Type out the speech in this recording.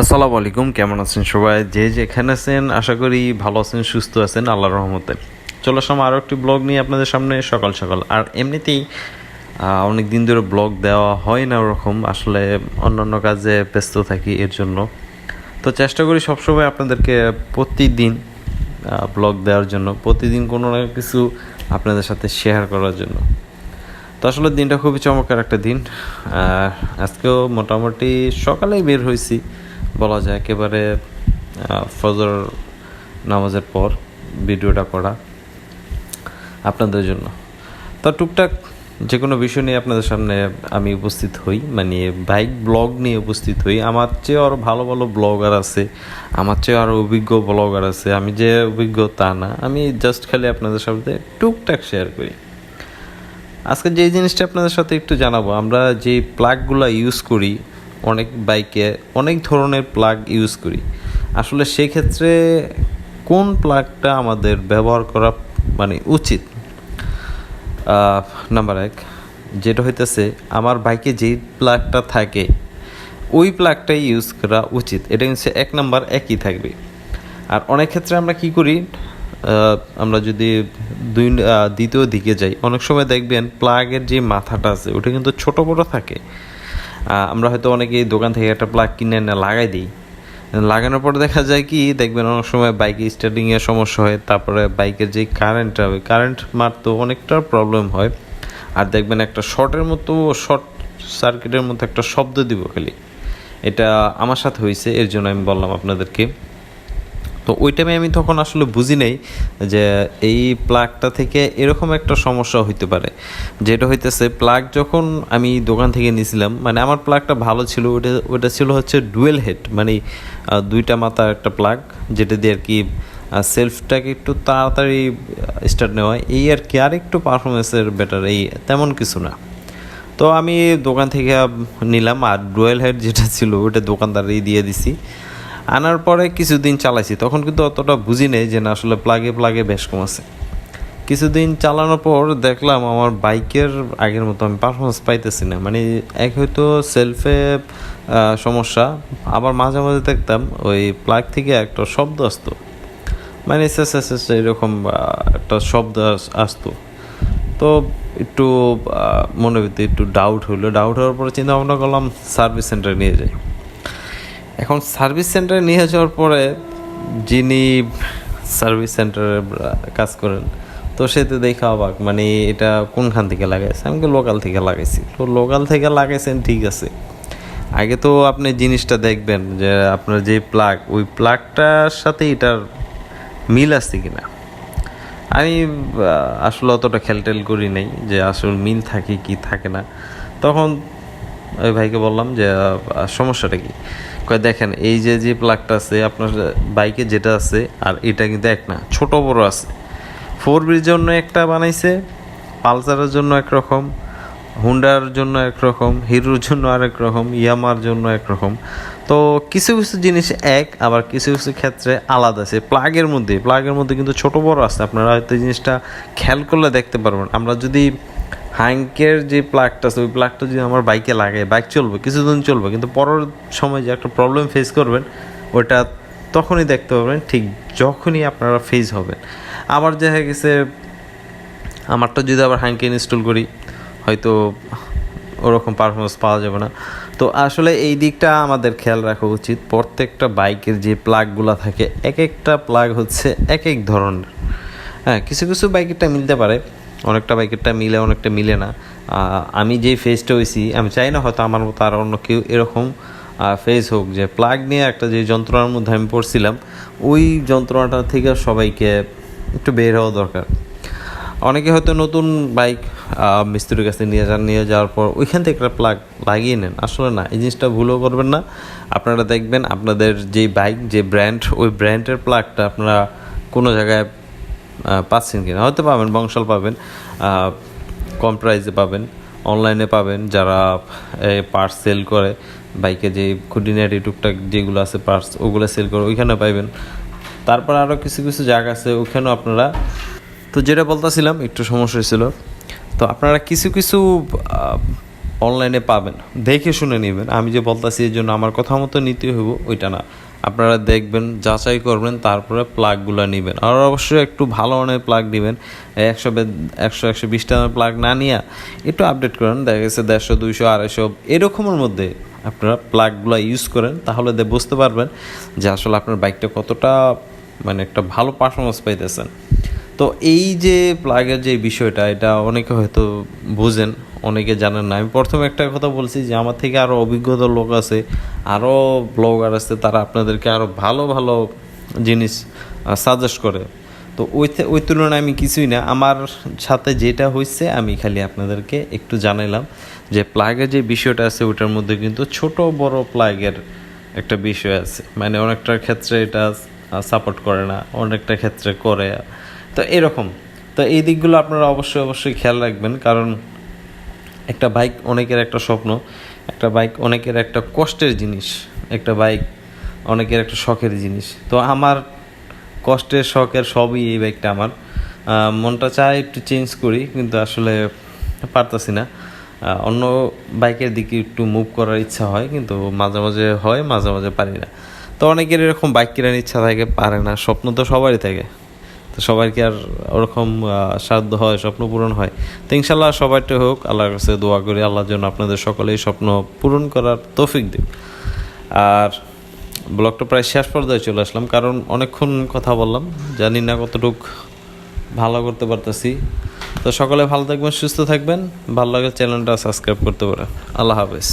আসসালামু আলাইকুম, কেমন আছেন সবাই? যে যেখানে আছেন আশা করি ভালো আছেন, সুস্থ আছেন আল্লাহর রহমতে। চলে আসলাম আরও একটি ব্লগ নিয়ে আপনাদের সামনে সকাল সকাল। আর এমনিতেই অনেক দিন ধরে ব্লগ দেওয়া হয় না, ওরকম আসলে অন্যান্য কাজে ব্যস্ত থাকি এর জন্য। তো চেষ্টা করি সবসময় আপনাদেরকে প্রতিদিন ব্লগ দেওয়ার জন্য, প্রতিদিন কোনো না কিছু আপনাদের সাথে শেয়ার করার জন্য। তো আসলে দিনটা খুবই চমৎকার একটা দিন। আজকেও মোটামুটি সকালেই বের হয়েছি বলা যায়, একেবারে ফজর নামাজের পর ভিডিওটা করা আপনাদের জন্য। তো টুকটাক যে কোনো বিষয় নিয়ে আপনাদের সামনে আমি উপস্থিত হই, মানে বাইক ব্লগ নিয়ে উপস্থিত হই। আমার চেয়ে আরও ভালো ভালো ব্লগার আছে, আমার চেয়ে আরও অভিজ্ঞ ব্লগার আছে। আমি যে অভিজ্ঞ তা না, আমি জাস্ট খালি আপনাদের সাথে টুকটাক শেয়ার করি। আজকে যে জিনিসটা আপনাদের সাথে একটু জানাবো, আমরা যে প্লাগগুলো ইউজ করি, অনেক বাইকে অনেক ধরনের প্লাগ ইউজ করি। আসলে সেক্ষেত্রে কোন প্লাগটা আমাদের ব্যবহার করা মানে উচিত? নাম্বার 1 যেটা হইতেছে, আমার বাইকে যেই প্লাগটা থাকে ওই প্লাগটাই ইউজ করা উচিত। এটা হচ্ছে 1 নাম্বার, একই থাকবে। আর অনেক ক্ষেত্রে আমরা কি করি, আমরা যদি দ্বিতীয় দিকে যাই, অনেক সময় দেখবেন প্লাগের যে মাথাটা আছে ওটা কিন্তু ছোট বড় থাকে। আমরা হয়তো অনেকেই দোকান থেকে একটা প্লাগ কিনে এনে লাগাই দিই, লাগানোর পর দেখা যায় কি, দেখবেন অনেক সময় বাইকে স্টার্টিংয়ের সমস্যা হয়, তারপরে বাইকের যে কারেন্টটা, ওই কারেন্ট মারতেও অনেকটা প্রবলেম হয়। আর দেখবেন একটা শর্ট সার্কিটের মতো একটা শব্দ দিব খালি। এটা আমার সাথে হয়েছে, এর জন্য আমি বললাম আপনাদেরকে। তো ওই টাইমে আমি তখন আসলে বুঝি নেই যে এই প্লাগটা থেকে এরকম একটা সমস্যা হইতে পারে। যেটা হইতেছে, প্লাগ যখন আমি দোকান থেকে নিয়েছিলাম, মানে আমার প্লাগটা ভালো ছিল, ওটা ছিল হচ্ছে ডুয়েল হেড, মানে দুইটা মাথার একটা প্লাগ, যেটা দিয়ে আর কি সেলফটাকে একটু তাড়াতাড়ি স্টার্ট নেওয়া, এই আর কি। আর একটু পারফরমেন্সের বেটার, এই তেমন কিছু না। তো আমি দোকান থেকে নিলাম, আর ডুয়েল হেড যেটা ছিল ওটা দোকানদারই দিয়ে দিছি। আনার পরে কিছুদিন চালাইছি, তখন কিন্তু অতটা বুঝি নেই যে না আসলে প্লাগে বেশ কম আছে। কিছুদিন চালানোর পর দেখলাম আমার বাইকের আগের মতো আমি পারফরমেন্স পাইতেছি না। মানে এক হয়তো সেলফে সমস্যা, আবার মাঝে মাঝে দেখতাম ওই প্লাগ থেকে একটা শব্দ আসতো, মানে এরকম একটা শব্দ আসতো। তো একটু মনের ভিতরে একটু ডাউট হওয়ার পরে চিন্তা ভাবনা করলাম সার্ভিস সেন্টারে নিয়ে যাই। এখন সার্ভিস সেন্টারে নিয়ে যাওয়ার পরে যিনি সার্ভিস সেন্টারে কাজ করেন, তো সে তো দেখা অবাক, মানে এটা কোনখান থেকে লাগাইছে? আমি লোকাল থেকে লাগাইছি। তো লোকাল থেকে লাগাইছেন, ঠিক আছে। আগে তো আপনি জিনিসটা দেখবেন যে আপনার যে প্লাগ, ওই প্লাগটার সাথে এটার মিল আছে কিনা। আমি আসলে অতটা খেলটেল করি নাই যে আসলে মিল থাকে কি থাকে না। তখন ওই ভাইকে বললাম যে সমস্যাটা কি। কয় দেখেন, এই যে প্লাগটা আছে আপনার বাইকে যেটা আছে, আর এটা কিন্তু এক না, ছোট বড় আছে। 4Bর জন্য একটা বানাইছে, পালসারের জন্য একরকম, হুন্ডার জন্য একরকম, হিরোর জন্য আরেক রকম, ইয়ামার জন্য একরকম। তো কিছু কিছু জিনিস এক, আবার কিছু কিছু ক্ষেত্রে আলাদা আছে। প্লাগের মধ্যে কিন্তু ছোট বড় আছে। আপনারা হয়তো জিনিসটা খেয়াল করলে দেখতে পারবেন। আমরা যদি হাঙ্কের যে প্লাগটা আছে, ওই প্লাগটা যদি আমার বাইকে লাগে, বাইক চলবে, কিছুদিন চলবে, কিন্তু পরের সময় যে একটা প্রবলেম ফেস করবেন, ওটা তখনই দেখতে পারবেন, ঠিক যখনই আপনারা ফেস হবেন। আবার দেখা গেছে আমারটা যদি আবার হাঙ্কে ইনস্টল করি, হয়তো ওরকম পারফরমেন্স পাওয়া যাবে না। তো আসলে এই দিকটা আমাদের খেয়াল রাখা উচিত। প্রত্যেকটা বাইকের যে প্লাগগুলো থাকে, এক একটা প্লাগ হচ্ছে এক এক ধরনের। হ্যাঁ, কিছু কিছু বাইকেরটা মিলতে পারে, অনেকটা বাইকেরটা মিলে, অনেকটা মিলে না। আমি যেই ফেজটা হয়েছি, আমি চাই না হয়তো আমার মতো আর অন্য কেউ এরকম ফেজ হোক, যে প্লাগ নিয়ে একটা যে যন্ত্রণার মধ্যে আমি পড়ছিলাম, ওই যন্ত্রণাটা থেকে সবাইকে একটু বের হওয়া দরকার। অনেকে হয়তো নতুন বাইক মিস্ত্রির কাছে নিয়ে যাওয়ার পর ওইখান থেকে একটা প্লাগ লাগিয়ে নেন। আসলে না, এই জিনিসটা ভুলও করবেন না। আপনারা দেখবেন আপনাদের যে বাইক, যে ব্র্যান্ড, ওই ব্র্যান্ডের প্লাগটা আপনারা কোনো জায়গায় পাচ্ছেন কিনা। হয়তো পাবেন, বংশাল পাবেন, কম প্রাইসে পাবেন, অনলাইনে পাবেন, যারা পার্টস সেল করে, বাইকে যে খুঁটিনাটি টুকটাক যেগুলো আছে পার্টস, ওগুলো সেল করে, ওইখানে পাইবেন। তারপর আরও কিছু কিছু জায়গা আছে, ওইখানেও আপনারা। তো যেটা বলতেছিলাম, একটু সমস্যা ছিল। তো আপনারা কিছু কিছু অনলাইনে পাবেন, দেখে শুনে নেবেন। আমি যে বলতেছি এই জন্য আমার কথা মতো নিতে হইব ওইটা না, আপনারা দেখবেন, যাচাই করবেন, তারপরে প্লাগগুলো নেবেন। আর অবশ্যই একটু ভালো মানের প্লাগ নেবেন, 100-120 টাকার প্লাগ না নিয়ে একটু আপডেট করেন, দেখা গেছে 150, 200, 250 এরকমের মধ্যে আপনারা প্লাগগুলো ইউজ করেন, তাহলে বুঝতে পারবেন যে আসলে আপনার বাইকটা কতটা মানে একটা ভালো পারফরমেন্স পাইতেছেন। তো এই যে প্লাগের যে বিষয়টা, এটা অনেকে হয়তো বুঝেন, অনেকে জানেন না। আমি প্রথমে একটা কথা বলছি যে আমার থেকে আরও অভিজ্ঞতা লোক আছে, আরও ব্লগার আছে, তারা আপনাদেরকে আরও ভালো ভালো জিনিস সাজেস্ট করে। তো ওই তুলনায় আমি কিছুই না, আমার সাথে যেটা হয়েছে আমি খালি আপনাদেরকে একটু জানাইলাম যে প্লাগের যে বিষয়টা আছে ওটার মধ্যে কিন্তু ছোট বড় প্লাগের একটা বিষয় আছে, মানে অনেকটা ক্ষেত্রে এটা সাপোর্ট করে না, অনেকটা ক্ষেত্রে করে। তো এরকম, তো এই দিকগুলো আপনারা অবশ্যই অবশ্যই খেয়াল রাখবেন, কারণ একটা বাইক অনেকের একটা স্বপ্ন, একটা বাইক অনেকের একটা কষ্টের জিনিস, একটা বাইক অনেকের একটা শখের জিনিস। তো আমার কষ্টের শখের সবই এই বাইকটা আমার। মনটা চায় একটু চেঞ্জ করি, কিন্তু আসলে পারতাছি না। অন্য বাইকের দিকে একটু মুভ করার ইচ্ছা হয়, কিন্তু মাঝে মাঝে হয়, মাঝে মাঝে পারি না। তো অনেকের এরকম বাইক কেনার ইচ্ছা থাকে, পারে না। স্বপ্ন তো সবারই থাকে, তো সবার কি আর ওরকম সাধ্য হয়, স্বপ্ন পূরণ হয়? তো ইনশাল্লাহ সবারটা হোক, আল্লাহর কাছে দোয়া করি আল্লাহর জন্য আপনাদের সকলেই স্বপ্ন পূরণ করার তৌফিক দিন। আর ব্লগটা প্রায় শেষ পর্যায়ে চলে আসলাম, কারণ অনেকক্ষণ কথা বললাম, জানি না কতটুকু ভালো করতে পারতেছি। তো সকলে ভালো থাকবেন, সুস্থ থাকবেন, ভালো লাগে চ্যানেলটা সাবস্ক্রাইব করতে পারেন। আল্লাহ হাফেজ।